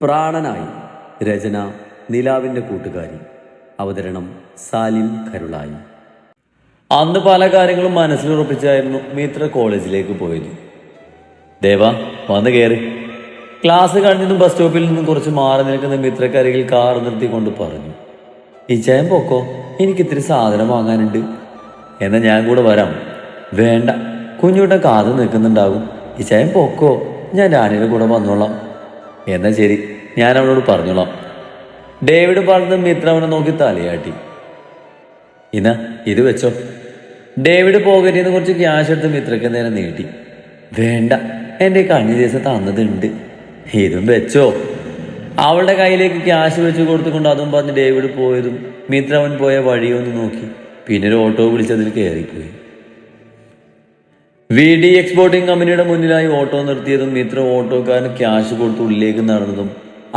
പ്രാണനായി. രചന നിലാവിൻ്റെ കൂട്ടുകാരി. അവതരണം സാലിം കരുളായി. അന്ന് പല കാര്യങ്ങളും മനസ്സിലുറപ്പിച്ചായിരുന്നു മിത്ര കോളേജിലേക്ക് പോയത്. ദേവ വന്ന് കയറി. ക്ലാസ് കഴിഞ്ഞതും ബസ് സ്റ്റോപ്പിൽ നിന്നും കുറച്ച് മാറി നിൽക്കുന്ന മിത്രക്കരികിൽ കാർ നിർത്തിക്കൊണ്ട് പറഞ്ഞു, ഈ ചയം പൊക്കോ, എനിക്കിത്തിരി സാധനം വാങ്ങാനുണ്ട്. എന്നാൽ ഞാൻ കൂടെ വരാം. വേണ്ട, കുഞ്ഞുട്ടൻ കാത് നിൽക്കുന്നുണ്ടാകും. ഈ ചയം പൊക്കോ, ഞാൻ രാണിയുടെ കൂടെ വന്നോളാം. എന്നാൽ ശരി, ഞാൻ അവനോട് പറഞ്ഞോളാം. ഡേവിഡ് പറഞ്ഞത് മിത്ര അവനെ നോക്കി തലയാട്ടി. ഇന്നാ ഇത് വെച്ചോ. ഡേവിഡ് പോക്കറ്റിൽ നിന്ന് കുറച്ച് ക്യാഷ് എടുത്ത് മിത്രയ്ക്ക് നേരെ നീട്ടി. വേണ്ട, എൻ്റെ കഴിഞ്ഞ ദിവസം തന്നതുണ്ട്, ഇതും വെച്ചോ. അവളുടെ കയ്യിലേക്ക് ക്യാഷ് വെച്ച് കൊടുത്തുകൊണ്ട് അതും പറഞ്ഞ് ഡേവിഡ് പോയതും മിത്ര അവൻ പോയ വഴിയൊന്ന് നോക്കി. പിന്നെ ഒരു ഓട്ടോ വിളിച്ചതിൽ കയറിപ്പോയി. VD എക്സ്പോർട്ടിംഗ് കമ്പനിയുടെ മുന്നിലായി ഓട്ടോ നിർത്തിയതും മിത്ര ഓട്ടോക്കാരന് ക്യാഷ് കൊടുത്ത് ഉള്ളിലേക്ക് നടന്നതും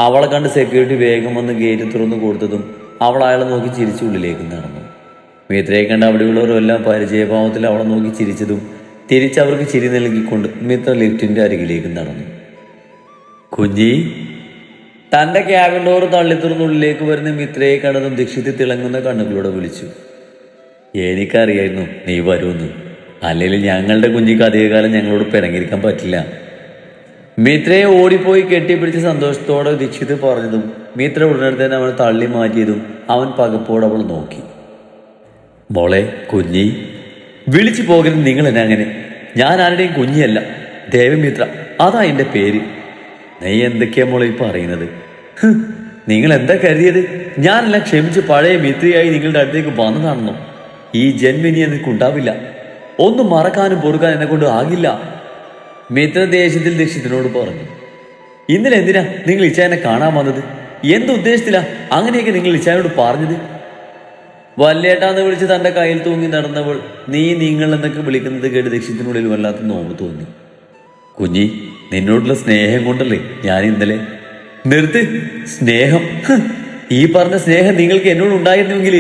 അവളെ കണ്ട് സെക്യൂരിറ്റി വേഗം വന്ന് ഗേറ്റ് തുറന്നു കൊടുത്തതും അവൾ അയാളെ നോക്കി ചിരിച്ച് ഉള്ളിലേക്ക് നടന്നു. മിത്രയെ കണ്ട് അവിടെയുള്ളവരെല്ലാം പരിചയഭാവത്തിൽ അവളെ നോക്കി ചിരിച്ചതും തിരിച്ചവർക്ക് ചിരി നൽകിക്കൊണ്ട് മിത്ര ലിഫ്റ്റിന്റെ അരികിലേക്ക് നടന്നു. കുഞ്ഞി. തന്റെ ക്യാബിൻ ഡോർ തള്ളിത്തുറന്ന് ഉള്ളിലേക്ക് വരുന്ന മിത്രയെ കണ്ടതും ദീക്ഷിത് തിളങ്ങുന്ന കണ്ണുകളോടെ വിളിച്ചു, എനിക്കറിയായിരുന്നു നീ വരുമെന്ന്. അല്ലെങ്കിൽ ഞങ്ങളുടെ കുഞ്ഞിക്ക് അധികകാലം ഞങ്ങളോട് പിണങ്ങിയിരിക്കാൻ പറ്റില്ല. മിത്രയെ ഓടിപ്പോയി കെട്ടിപ്പിടിച്ച് സന്തോഷത്തോടെ ദീക്ഷിത് പറഞ്ഞതും മിത്ര ഉടനെ തന്നെ അവനെ തള്ളി മാറ്റിയതും അവൻ പകപ്പോടെ അവൾ നോക്കി. മോളെ കുഞ്ഞി. വിളിച്ചു പോകരുത് നിങ്ങൾ എന്നെ അങ്ങനെ. ഞാൻ ആരുടെയും കുഞ്ഞിയല്ല, ദേവമിത്ര, അതാ എൻ്റെ പേര്. നീ എന്തൊക്കെയാ മോളെ പറയുന്നത്? നിങ്ങൾ എന്താ കരുതിയത്? ഞാനെല്ലാം ക്ഷമിച്ച് പഴയ മിത്രയായി നിങ്ങളുടെ അടുത്തേക്ക് വന്നതാണെന്നോ? ഈ ജന്മിനി എനിക്കുണ്ടാവില്ല. ഒന്നും മറക്കാനും പൊറുക്കാൻ എന്നെ കൊണ്ട് ആകില്ല. മിത്ര ദേഷ്യത്തിൽ ദീക്ഷിത്തിനോട് പറഞ്ഞു. ഇന്നലെ എന്തിനാ നിങ്ങൾ ഇച്ചായനെ കാണാൻ വന്നത്? എന്തുദ്ദേശത്തിലാ അങ്ങനെയൊക്കെ നിങ്ങൾ ഇച്ചായനോട് പറഞ്ഞത്? വല്യേട്ടാന്ന് വിളിച്ച് തന്റെ കയ്യിൽ തൂങ്ങി നടന്നവൾ നിങ്ങൾ എന്നൊക്കെ വിളിക്കുന്നത് കേട്ട് ദീക്ഷിത്തിനുള്ളിൽ വല്ലാത്ത നോവ് തോന്നി. കുഞ്ഞി, നിന്നോടുള്ള സ്നേഹം കൊണ്ടല്ലേ ഞാൻ ഇന്നലെ. നിർത്ത്. സ്നേഹം? ഈ പറഞ്ഞ സ്നേഹം നിങ്ങൾക്ക് എന്നോട് ഉണ്ടായിരുന്നുവെങ്കിൽ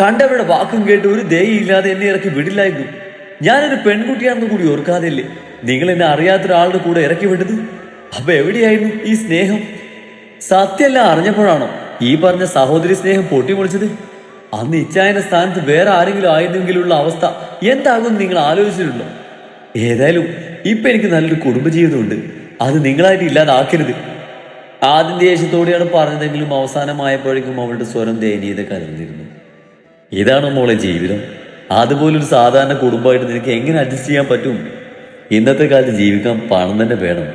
കണ്ടവരുടെ വാക്കും കേട്ട് ഒരു ദയയില്ലാതെ എന്നെ ഇറക്കി വിടില്ലായിരുന്നു. ഞാനൊരു പെൺകുട്ടിയാണെന്ന് കൂടി ഓർക്കാതെയല്ലേ നിങ്ങൾ എന്നെ അറിയാത്തൊരാളുടെ കൂടെ ഇറക്കി വിട്ടത്? അപ്പൊ എവിടെയായിരുന്നു ഈ സ്നേഹം? സത്യമെല്ലാം അറിഞ്ഞപ്പോഴാണോ ഈ പറഞ്ഞ സഹോദരി സ്നേഹം പൊട്ടിമുളിച്ചത്? അന്ന് ഇച്ചായന്റെ സ്ഥാനത്ത് വേറെ ആരെങ്കിലും ആയിരുന്നെങ്കിലുള്ള അവസ്ഥ എന്താകും നിങ്ങൾ ആലോചിച്ചിട്ടുണ്ടോ? ഏതായാലും ഇപ്പൊ എനിക്ക് നല്ലൊരു കുടുംബജീവിതമുണ്ട്, അത് നിങ്ങളായിട്ട് ഇല്ലാതാക്കരുത്. ആദ്യം ദേഷ്യത്തോടെയാണ് പറഞ്ഞതെങ്കിലും അവസാനമായപ്പോഴേക്കും അവളുടെ സ്വരം ദയനീയത കലർന്നിരുന്നു. ഇതാണോ മോളെ ജീവിതം? അതുപോലൊരു സാധാരണ കുടുംബമായിട്ട് നിനക്ക് എങ്ങനെ അഡ്ജസ്റ്റ് ചെയ്യാൻ പറ്റും? ഇന്നത്തെ കാലത്ത് ജീവിക്കാൻ പണം തന്നെ വേണം.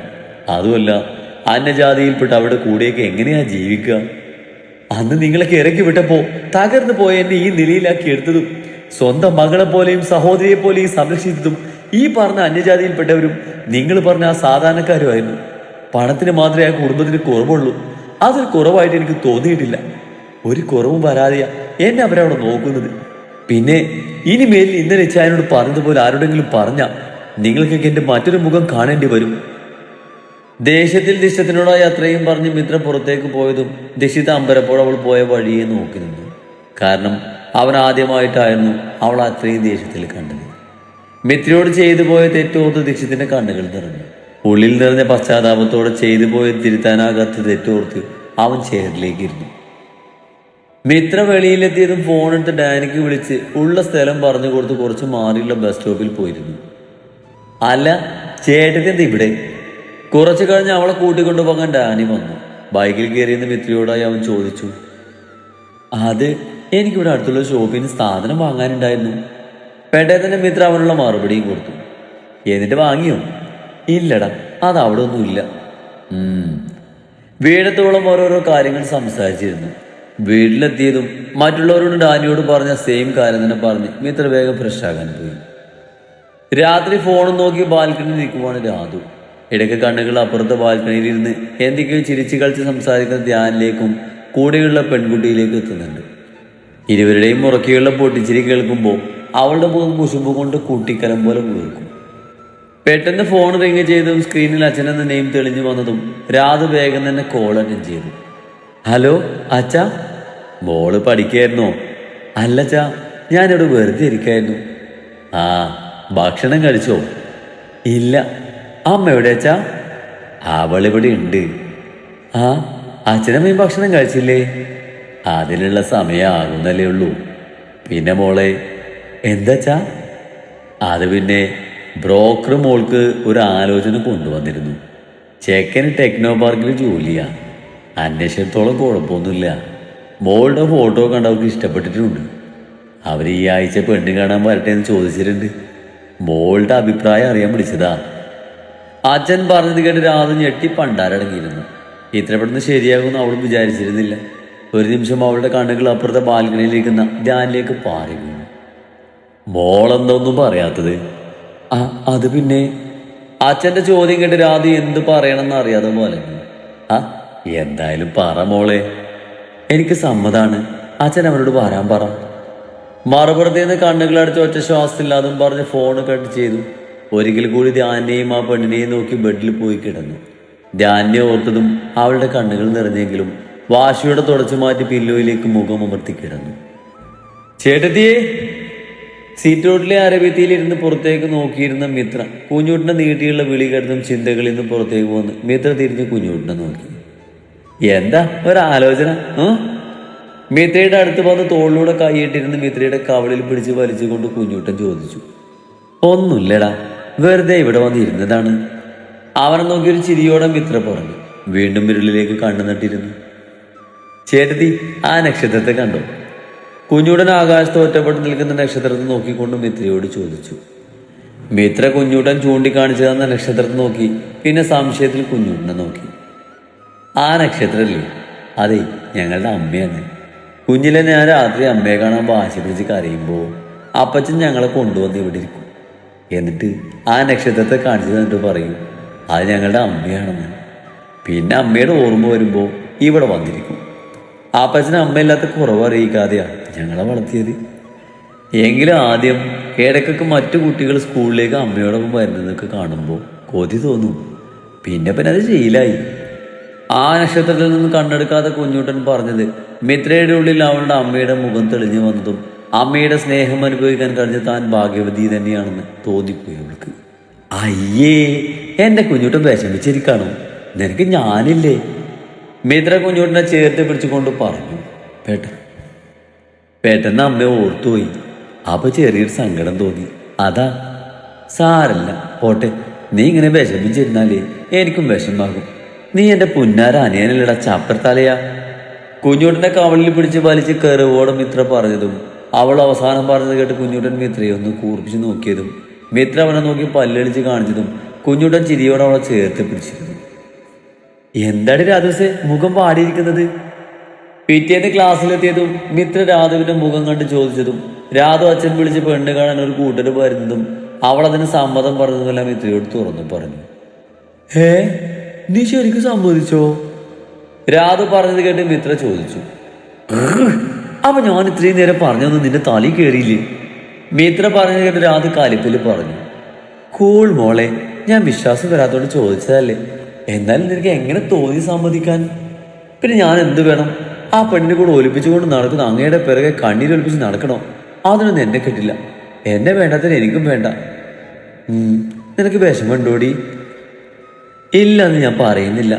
അതുമല്ല, അന്യജാതിയിൽപ്പെട്ട് അവരുടെ കൂടെയൊക്കെ എങ്ങനെയാ ജീവിക്കുക? അന്ന് നിങ്ങളൊക്കെ ഇറക്കി വിട്ടപ്പോ തകർന്നു പോയ എന്നെ ഈ നിലയിലാക്കി എടുത്തതും സ്വന്തം മകളെ പോലെയും സഹോദരിയെ പോലെയും സംരക്ഷിച്ചതും ഈ പറഞ്ഞ അന്യജാതിയിൽപ്പെട്ടവരും നിങ്ങൾ പറഞ്ഞ ആ സാധാരണക്കാരുമായിരുന്നു. പണത്തിന് മാത്രമേ ആ കുടുംബത്തിന് കുറവുള്ളൂ. അതൊരു കുറവായിട്ട് എനിക്ക് തോന്നിയിട്ടില്ല. ഒരു കുറവും വരാതെയാ എന്നെ അവരവിടെ നോക്കുന്നത്. പിന്നെ ഇനിമേലിൽ ഇന്നലെ ഇച്ചായനോട് പറഞ്ഞതുപോലെ ആരോടെങ്കിലും പറഞ്ഞ നിങ്ങൾക്കൊക്കെ എന്റെ മറ്റൊരു മുഖം കാണേണ്ടി വരും. ദേഷ്യത്തിൽ ദീക്ഷിത്തിനോടായി അത്രയും പറഞ്ഞ് മിത്ര പുറത്തേക്ക് പോയതും ദീക്ഷിത് അമ്പരപ്പോൾ അവൾ പോയ വഴിയെ നോക്കി നിന്നു. കാരണം അവൻ ആദ്യമായിട്ടായിരുന്നു അവൾ അത്രയും ദേഷ്യത്തിൽ കണ്ടത്. മിത്രയോട് ചെയ്തു പോയ തെറ്റോർത്ത് ദീക്ഷിത്തിന്റെ കണ്ണുകൾ നിറഞ്ഞു. ഉള്ളിൽ നിറഞ്ഞ പശ്ചാത്താപത്തോടെ ചെയ്തു പോയ തിരുത്താനാകാത്ത തെറ്റോർത്ത് അവൻ ചെയറിലേക്ക് ഇരുന്നു. മിത്ര വെളിയിലെത്തിയതും ഫോണെടുത്ത് ഡാനിക്ക് വിളിച്ച് ഉള്ള സ്ഥലം പറഞ്ഞു കൊടുത്ത് കുറച്ച് മാറിയുള്ള ബസ് സ്റ്റോപ്പിൽ പോയിരുന്നു. അല്ല, ചേട്ടത്തി എന്താ ഇവിടെ? കുറച്ചു കഴിഞ്ഞ് അവളെ കൂട്ടിക്കൊണ്ടുപോകാൻ ഡാനി വന്നു. ബൈക്കിൽ കയറിയെന്ന് മിത്രയോടായി അവൻ ചോദിച്ചു. അത് എനിക്കിവിടെ അടുത്തുള്ള ഷോപ്പിൽ നിന്ന് സാധനം വാങ്ങാനുണ്ടായിരുന്നു. പെട്ടെ തന്നെ മിത്ര അവനുള്ള മറുപടിയും കൊടുത്തു. എന്നിട്ട് വാങ്ങിയോ? ഇല്ലടാ, അത് അവിടെ ഒന്നുമില്ല. വീടത്തോളം ഓരോരോ കാര്യങ്ങൾ സംസാരിച്ചിരുന്നു. വീട്ടിലെത്തിയതും മറ്റുള്ളവരോട് ഡാനിയോട് പറഞ്ഞ സെയിം കാര്യം തന്നെ പറഞ്ഞ് മിത്ര വേഗം ഫ്രഷ് ആകാൻ പോയി. രാത്രി ഫോണും നോക്കി ബാൽക്കണിയിൽ നിൽക്കുവാണ് രാധു. ഇടയ്ക്ക് കണ്ണുകൾ അപ്പുറത്തെ ബാൽക്കണിയിൽ ഇരുന്ന് എന്തൊക്കെയോ ചിരിച്ചു കളിച്ച് സംസാരിക്കുന്ന ധ്യാനിലേക്കും കൂടെയുള്ള പെൺകുട്ടിയിലേക്ക് എത്തുന്നുണ്ട്. ഇരുവരുടെയും മുറക്കിയുള്ള പൊട്ടിച്ചിരി കേൾക്കുമ്പോൾ അവളുടെ മുഖം കുശുമ്പ് കൊണ്ട് കുട്ടിക്കലം പോലെ വീർക്കും. പെട്ടെന്ന് ഫോൺ റിങ് ചെയ്തതും സ്ക്രീനിൽ അച്ഛനെന്ന നെയിം തെളിഞ്ഞു വന്നതും രാധു വേഗം തന്നെ കോൾ അറ്റൻഡ് ചെയ്തു. ഹലോ അച്ഛാ. മോള് പഠിക്കായിരുന്നോ? അല്ലച്ചാ, ഞാനിവിടെ വെറുതെ ഇരിക്കായിരുന്നു. ആ, ഭക്ഷണം കഴിച്ചോ? ഇല്ല. അമ്മ എവിടെ അച്ഛാ? അവളിവിടെ ഉണ്ട്. ആ അച്ഛനമ്മയും ഭക്ഷണം കഴിച്ചില്ലേ? അതിനുള്ള സമയമാകുന്നല്ലേ ഉള്ളൂ. പിന്നെ മോളെ എന്താച്ചാ? അത് പിന്നെ ബ്രോക്കർ മോൾക്ക് ഒരു ആലോചന കൊണ്ടുവന്നിരുന്നു. ചെക്കന് ടെക്നോ പാർക്കിൽ ജോലിയാ. അന്വേഷണത്തോളം കുഴപ്പമൊന്നുമില്ല. മോളുടെ ഫോട്ടോ കണ്ട് അവർക്ക് ഇഷ്ടപ്പെട്ടിട്ടുണ്ട്. അവർ ഈ ആഴ്ച പെണ്ണ് കാണാൻ വരട്ടെ എന്ന് ചോദിച്ചിട്ടുണ്ട്. മോളുടെ അഭിപ്രായം അറിയാൻ വിളിച്ചതാ. അച്ഛൻ പറഞ്ഞത് കേട്ട് രാധ ഞെട്ടി പണ്ടാരടങ്ങിയിരുന്നു. ഇത്ര പെട്ടെന്ന് ശരിയാകുമെന്ന് അവളും വിചാരിച്ചിരുന്നില്ല. ഒരു നിമിഷം അവളുടെ കണ്ണുകൾ അപ്പുറത്തെ ബാൽക്കണിയിലിരിക്കുന്ന ധ്യാനിലേക്ക് പാറി വീണു. മോളെന്തൊന്നും പറയാത്തത്? അത് പിന്നെ അച്ഛൻ്റെ ചോദ്യം കേട്ട് രാധ എന്ത് പറയണമെന്ന് അറിയാതെ പോലെ. എന്തായാലും പറ മോളെ. എനിക്ക് സമ്മതാണ്. അച്ഛൻ അവനോട് വരാൻ പറ. മറുപുറത്ത് നിന്ന് കണ്ണുകളടച്ച് ഒറ്റ ശ്വാസത്തില്ലാതും പറഞ്ഞ് ഫോണ് കട്ട് ചെയ്തു. ഒരിക്കൽ കൂടി ധ്യാനെയും ആ പെണ്ണിനെയും നോക്കി ബെഡിൽ പോയി കിടന്നു. ധ്യാനെ ഓർത്തതും അവളുടെ കണ്ണുകൾ നിറഞ്ഞെങ്കിലും വാശിയോടെ തുടച്ചു മാറ്റി പില്ലോയിലേക്ക് മുഖം അമർത്തി കിടന്നു. ചേട്ടത്തിയേ! സീറ്റ് റോഡിലെ അരഭിത്തിയിലിരുന്ന് പുറത്തേക്ക് നോക്കിയിരുന്ന മിത്ര കുഞ്ഞൂട്ടിനെ നീട്ടിയുള്ള വിളി കേട്ടതും ചിന്തകളിൽ നിന്ന് പുറത്തേക്ക് വന്ന് മിത്ര തിരിഞ്ഞ് കുഞ്ഞൂട്ടിനെ നോക്കി. എന്താ ഒരാലോചന? മിത്രയുടെ അടുത്ത് വന്ന് തോളിലൂടെ കൈയിട്ടിരുന്ന് മിത്രയുടെ കവളിൽ പിടിച്ച് വലിച്ചുകൊണ്ട് കുഞ്ഞൂട്ടൻ ചോദിച്ചു. ഒന്നുമില്ലടാ, വെറുതെ ഇവിടെ വന്നിരുന്നതാണ്. അവനെ നോക്കി ഒരു ചിരിയോടെ മിത്ര പറഞ്ഞു. വീണ്ടും വിരലിലേക്ക് കണ്ണു നട്ടിരുന്നു. ചേട്ടത്തി, ആ നക്ഷത്രത്തെ കണ്ടോ? കുഞ്ഞൂടൻ ആകാശത്ത് ഒറ്റപ്പെട്ട് നിൽക്കുന്ന നക്ഷത്രത്തെ നോക്കിക്കൊണ്ട് മിത്രയോട് ചോദിച്ചു. മിത്ര കുഞ്ഞൂട്ടൻ ചൂണ്ടിക്കാണിച്ചു തന്ന നക്ഷത്രത്തെ നോക്കി പിന്നെ സംശയത്തിൽ കുഞ്ഞൂട്ടനെ നോക്കി. ആ നക്ഷത്രല്ലേ? അതെ, ഞങ്ങളുടെ അമ്മയാണ്. കുഞ്ഞിലെ ഞാൻ രാത്രി അമ്മയെ കാണാൻ വാശി പിടിച്ച് കരയുമ്പോൾ അപ്പച്ചൻ ഞങ്ങളെ കൊണ്ടുവന്ന് ഇവിടെ ഇരിക്കും. എന്നിട്ട് ആ നക്ഷത്രത്തെ കാണിച്ചു തന്നിട്ട് പറയും അത് ഞങ്ങളുടെ അമ്മയാണെന്ന്. പിന്നെ അമ്മയുടെ ഓർമ്മ വരുമ്പോൾ ഇവിടെ വന്നിരിക്കും. അപ്പച്ചന് അമ്മയില്ലാത്ത കുറവ് അറിയിക്കാതെയാണ് ഞങ്ങളെ വളർത്തിയത്. എങ്കിലും ആദ്യം ഇടയ്ക്കൊക്കെ മറ്റു കുട്ടികൾ സ്കൂളിലേക്ക് അമ്മയോടൊപ്പം വരുന്നതൊക്കെ കാണുമ്പോൾ കൊതി തോന്നും. പിന്നെ അത് ശീലായി. ആ നക്ഷത്രത്തിൽ നിന്ന് കണ്ണെടുക്കാതെ കുഞ്ഞൂട്ടൻ പറഞ്ഞത് മിത്രയുടെ ഉള്ളിൽ അവളുടെ അമ്മയുടെ മുഖം തെളിഞ്ഞു വന്നതും അമ്മയുടെ സ്നേഹം അനുഭവിക്കാൻ കഴിഞ്ഞ താൻ ഭാഗ്യവതി തന്നെയാണെന്ന് തോന്നിപ്പോയി അവൾക്ക്. അയ്യേ, എന്റെ കുഞ്ഞൂട്ടൻ വിഷമിച്ചിരിക്കാണോ? നിനക്ക് ഞാനില്ലേ? മിത്ര കുഞ്ഞൂട്ടിനെ ചേർത്ത് പിടിച്ചുകൊണ്ട് പറഞ്ഞു. പെട്ടെന്ന് അമ്മയെ ഓർത്തുപോയി. അപ്പൊ ചെറിയൊരു സങ്കടം തോന്നി. അതാ. സാരല്ല, പോട്ടെ. നീ ഇങ്ങനെ വിഷമിച്ചിരുന്നാലേ എനിക്കും വിഷമാകും. നീ എന്റെ പുന്നാര അനിയനല്ലടാ, ചപ്പർത്തലയാ. കുഞ്ഞൂട്ടന്റെ കവളിൽ പിടിച്ച് വലിച്ച് കയറുവോടെ മിത്ര പറഞ്ഞതും അവൾ അവസാനം പറഞ്ഞത് കേട്ട് കുഞ്ഞൂട്ടൻ മിത്രയെ ഒന്ന് കൂർപ്പിച്ച് നോക്കിയതും മിത്ര അവനെ നോക്കി പല്ലടിച്ച് കാണിച്ചതും കുഞ്ഞൂട്ടൻ ചിരിയോടെ അവളെ ചേർത്ത് പിടിച്ചിരുന്നു. എന്താണ് രാധുസേ മുഖം പാടിയിരിക്കുന്നത്? പിറ്റേന്ന് ക്ലാസ്സിലെത്തിയതും മിത്ര രാധുവിന്റെ മുഖം കണ്ട് ചോദിച്ചതും രാധു അച്ഛൻ വിളിച്ച് പെണ്ണ് കാണാൻ ഒരു കൂട്ടര് വരുന്നതും അവൾ അതിന് സമ്മതം പറഞ്ഞതുമെല്ലാം മിത്രയോട് തുറന്നു പറഞ്ഞു. നീ ശരിക്കും സമ്മതിച്ചോ? രാധു പറഞ്ഞത് കേട്ട് മിത്ര ചോദിച്ചു. അപ്പൊ ഞാൻ ഇത്രയും നേരം പറഞ്ഞൊന്നും നിന്റെ തലി കയറിയില്ലേ? മിത്ര പറഞ്ഞത് കേട്ട് രാധു കലിപ്പിൽ പറഞ്ഞു. കൂൾ മോളെ, ഞാൻ വിശ്വാസം വരാത്തോണ്ട് ചോദിച്ചതല്ലേ. എന്നാലും നിനക്ക് എങ്ങനെ തോന്നി സമ്മതിക്കാൻ? പിന്നെ ഞാൻ എന്ത് വേണം? ആ പെണ്ണിനെ കൂടെ ഒലിപ്പിച്ചുകൊണ്ട് നടക്കുന്ന അങ്ങയുടെ പിറകെ കണ്ണീരൊലിപ്പിച്ച് നടക്കണോ? അതിനൊന്നും എന്നെ കിട്ടില്ല. എന്നെ വേണ്ടാത്തതിന് എനിക്കും വേണ്ട. നിനക്ക് വിഷമമുണ്ടോടി? ഇല്ലെന്ന് ഞാൻ പറയുന്നില്ല.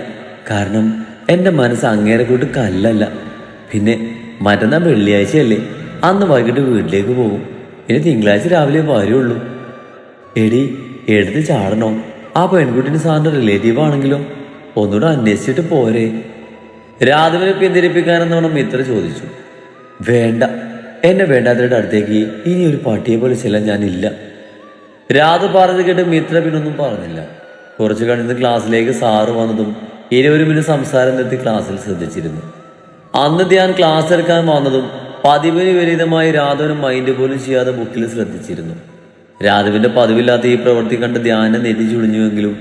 കാരണം എൻ്റെ മനസ്സ് അങ്ങേരെ കൂട്ട് കല്ലല്ല. പിന്നെ മറ്റന്നാൾ വെള്ളിയാഴ്ചയല്ലേ, അന്ന് വൈകിട്ട് വീട്ടിലേക്ക് പോകും. പിന്നെ തിങ്കളാഴ്ച രാവിലെ വരുള്ളൂ. എടി, എടുത്ത് ചാടണോ? ആ പെൺകുട്ടിന് സാറിൻ്റെ റിലേറ്റീവ് ആണെങ്കിലോ? ഒന്നുകൂടെ അന്വേഷിച്ചിട്ട് പോരെ? രാധുവിനെ പിന്തിരിപ്പിക്കാനെന്നോണം മിത്ര ചോദിച്ചു. വേണ്ട, എന്നെ വേണ്ടാത്തവരുടെ അടുത്തേക്ക് ഇനി ഒരു പട്ടിയെ പോലെ ചെല്ലാൻ ഞാനില്ല. രാധു പറഞ്ഞത് കേട്ട് മിത്ര പിന്നൊന്നും പറഞ്ഞില്ല. കുറച്ചു കഴിഞ്ഞ് ക്ലാസ്സിലേക്ക് സാറ് വന്നതും ഇരുവരും പിന്നെ സംസാരം നിർത്തി ക്ലാസ്സിൽ ശ്രദ്ധിച്ചിരുന്നു. അന്ന് ധ്യാൻ ക്ലാസ് എടുക്കാൻ വന്നതും പതിവിന് വിപരീതമായി രാധുവിന് മൈൻഡ് പോലും ചെയ്യാതെ ബുക്കിൽ ശ്രദ്ധിച്ചിരുന്നു. രാധുവിന്റെ പതിവില്ലാത്ത ഈ പ്രവൃത്തി കണ്ട് ധ്യാനെ നെറ്റി ചുളിഞ്ഞുവെങ്കിലും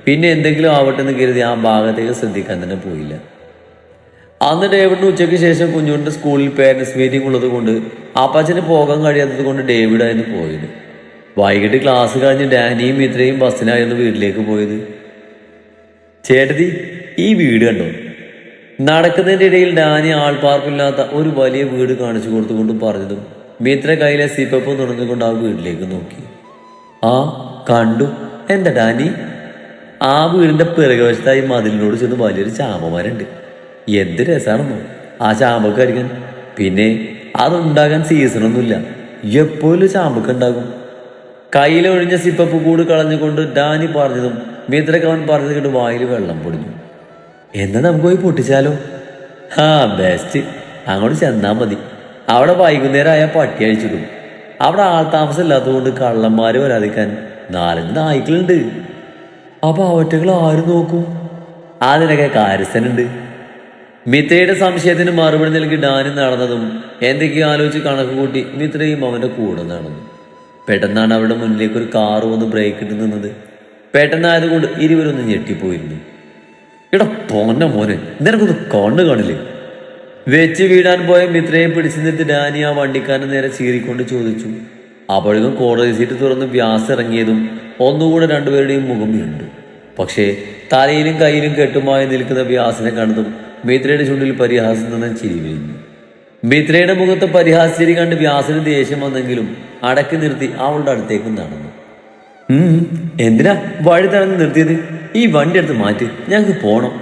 പിന്നെ എന്തെങ്കിലും ആവട്ടെ എന്ന് കരുതി ആ ഭാഗത്തേക്ക് ശ്രദ്ധിക്കാൻ തന്നെ പോയില്ല. അന്ന് ഡേവിഡിന് ഉച്ചയ്ക്ക് ശേഷം കുഞ്ഞുവിന്റെ സ്കൂളിൽ പേരൻസ് മീറ്റിംഗ് ഉള്ളത് കൊണ്ട് അപ്പാച്ചന് പോകാൻ കഴിയാത്തത് കൊണ്ട് ഡേവിഡായിരുന്നു പോയത്. വൈകിട്ട് ക്ലാസ് കഴിഞ്ഞ് ഡാനിയും മിത്രയും ബസ്സിനായിരുന്നു വീട്ടിലേക്ക് പോയത്. ചേട്ടത്തി, ഈ വീട് കണ്ടോ? നടക്കുന്നതിൻ്റെ ഇടയിൽ ഡാനി ആൾപ്പാർപ്പില്ലാത്ത ഒരു വലിയ വീട് കാണിച്ചു കൊടുത്തുകൊണ്ടും പറഞ്ഞതും മിത്ര കയ്യിലെ സിപ്പപ്പ് തുറന്നുകൊണ്ട് ആ വീട്ടിലേക്ക് നോക്കി. ആ കണ്ടു. എന്താ ഡാനി? ആ വീടിന്റെ പിറകുവശത്തായി മതിലിനോട് ചെന്ന് വലിയൊരു ചാമമരണ്ട്. എന്ത് രസമാണെന്നോ ആ ചാമ്പക്ക അടിക്കാൻ. പിന്നെ അതുണ്ടാകാൻ സീസണൊന്നുമില്ല, എപ്പോഴും ചാമ്പക്ക ഉണ്ടാകും. കയ്യിലൊഴിഞ്ഞ സിപ്പപ്പ് കൂട് കളഞ്ഞുകൊണ്ട് ഡാനി പറഞ്ഞതും മിത്രക്ക് അവൻ പറഞ്ഞത് കേട്ട് വായിൽ വെള്ളം പൊടിഞ്ഞു. എന്നാ നമുക്ക് പോയി പൊട്ടിച്ചാലോ? ആ ബെസ്റ്റ്, അങ്ങോട്ട് ചെന്നാൽ മതി. അവിടെ വൈകുന്നേരം ആയാൽ പട്ടി അഴിച്ചിടും. അവിടെ ആൾ താമസം ഇല്ലാത്തതുകൊണ്ട് കള്ളന്മാര് വരാതിരിക്കാൻ 4 നായ്ക്കളുണ്ട്. അപ്പൊ അവറ്റകൾ ആരും നോക്കും? അതിനൊക്കെ കാര്യസ്ഥനുണ്ട്. മിത്രയുടെ സംശയത്തിന് മറുപടി നൽകി ഡാനി നടന്നതും എന്തൊക്കെയോ ആലോചിച്ച് കണക്ക് കൂട്ടി മിത്രയും അവന്റെ കൂടെ നടന്നു. പെട്ടെന്നാണ് അവരുടെ മുന്നിലേക്ക് ഒരു കാറ് വന്ന് ബ്രേക്ക് ഇട്ട് നിന്നത്. പെട്ടെന്നായതുകൊണ്ട് ഇരുവരൊന്ന് ഞെട്ടിപ്പോയിരുന്നു. എടാ പോന്ന മോനെ, നിനക്കൊന്ന് കണ്ണു കാണില്ലേ? വെച്ച് വീടാൻ പോയ മിത്രയെ പിടിച്ചു നിർത്തി ഡാനി ആ വണ്ടിക്കാരനെ നേരെ ചീറിക്കൊണ്ട് ചോദിച്ചു. അപ്പോഴേക്കും കോടതി സീറ്റ് തുറന്ന് വ്യാസ് ഇറങ്ങിയതും ഒന്നുകൂടെ രണ്ടുപേരുടെയും മുഖം ഇരുണ്ടു. പക്ഷേ തലയിലും കയ്യിലും കെട്ടുമായി നിൽക്കുന്ന വ്യാസിനെ കണ്ടതും മിത്രയുടെ ചുണ്ടിൽ പരിഹാസം നിന്ന് ചിരി വിരിഞ്ഞു. മിത്രയുടെ മുഖത്ത് പരിഹാസച്ചിരി കണ്ട് വ്യാസിന് ദേഷ്യം വന്നെങ്കിലും അടക്കി നിർത്തി അവളുടെ അടുത്തേക്ക് നടന്നു. എന്തിനാ വഴി തടഞ്ഞ് നിർത്തിയത്? ഈ വണ്ടി എടുത്ത് മാറ്റി, ഞങ്ങൾക്ക് പോണം.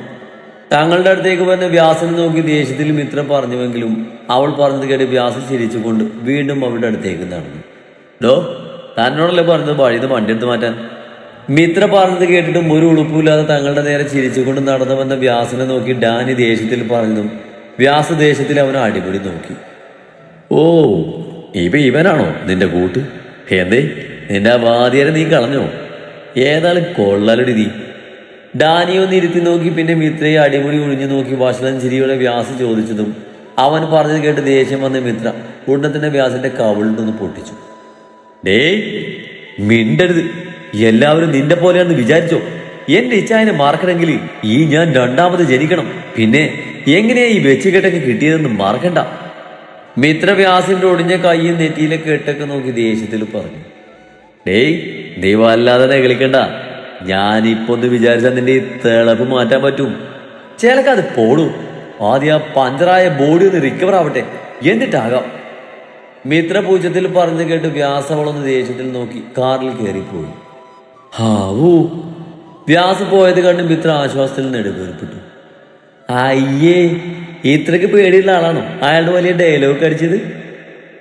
തങ്ങളുടെ അടുത്തേക്ക് വന്ന വ്യാസനെ നോക്കി ദേഷ്യത്തിൽ മിത്ര പറഞ്ഞുവെങ്കിലും അവൾ പറഞ്ഞത് കേട്ട് വ്യാസൻ ചിരിച്ചുകൊണ്ട് വീണ്ടും അവളുടെ അടുത്തേക്ക് നടന്നു. ഡോ, തന്നോടല്ലേ പറഞ്ഞത് വഴിന്ന് വണ്ടി എടുത്ത് മാറ്റാൻ? മിത്ര പറഞ്ഞത് കേട്ടിട്ടും ഒരു ഉളുപ്പില്ലാതെ തങ്ങളുടെ നേരെ ചിരിച്ചുകൊണ്ട് നടന്നു വന്ന വ്യാസനെ നോക്കി ഡാനി ദേഷ്യത്തിൽ പറഞ്ഞതും വ്യാസ ദേഷ്യത്തിൽ അവനെ അടിപൊളി നോക്കി. ഓ, ഇവനാണോ നിന്റെ കൂട്ട്? എന്തേ നിന്റെ ആ വാദിയരെ നീ കളഞ്ഞോ? ഏതായാലും കൊള്ളലടി നീ. ഡാനിയൊന്ന് ഇരുത്തി നോക്കി പിന്നെ മിത്രയെ അടിമുടി ഒഴിഞ്ഞു നോക്കി വഷളൻ ചിരിയോടെ വ്യാസ് ചോദിച്ചതും അവൻ പറഞ്ഞത് കേട്ട് ദേഷ്യം വന്ന മിത്ര ഉടനെ തന്നെ വ്യാസിന്റെ കവിളിട്ടൊന്ന് പൊട്ടിച്ചു. ഡേയ് മിണ്ടരുത്, എല്ലാവരും നിന്റെ പോലെയാണെന്ന് വിചാരിച്ചോ? എന്റെ ഇച്ഛായനെ മറക്കണമെങ്കിൽ ഈ ഞാൻ 2ാമത് ജനിക്കണം. പിന്നെ എങ്ങനെയാ ഈ വെച്ചുകെട്ടൊക്കെ കിട്ടിയതെന്ന് മറക്കണ്ട. മിത്ര വ്യാസിന്റെ ഒടിഞ്ഞ കൈയും നെറ്റിയിലെ കെട്ടൊക്കെ നോക്കി ദേഷ്യത്തിൽ പറഞ്ഞു. ഡേയ് നീ വല്ലാതെ കളിക്കണ്ട. ഞാനിപ്പോ ഒന്ന് വിചാരിച്ചാൽ നിന്റെ ഈ തിളപ്പ് മാറ്റാൻ പറ്റും. ചിലക്കത് പോടൂ. ആദ്യം ആ പഞ്ചറായ ബോഡി ഒന്ന് റിക്കവർ ആവട്ടെ, എന്നിട്ടാകാം. മിത്ര പൂജ്യത്തിൽ പറഞ്ഞു കേട്ട് വ്യാസവളൊന്ന് ദേഷ്യത്തിൽ നോക്കി കാറിൽ കയറിപ്പോയി. ഹാവൂ, വ്യാസ് പോയത് കണ്ട് മിത്ര ആശ്വാസത്തിൽ നെടുവേർപ്പെട്ടു. അയ്യേ, ഇത്രയ്ക്ക് പേടിയുള്ള ആളാണോ അയാളുടെ വലിയ ഡയലോഗ് അടിച്ചത്?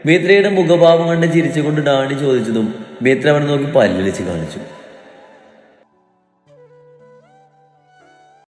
മിത്രയുടെ മുഖഭാവം കണ്ട് ചിരിച്ചുകൊണ്ട് ഡാണി ചോദിച്ചതും മിത്ര അവനെ നോക്കി പല്ലിളിച്ച് കാണിച്ചു.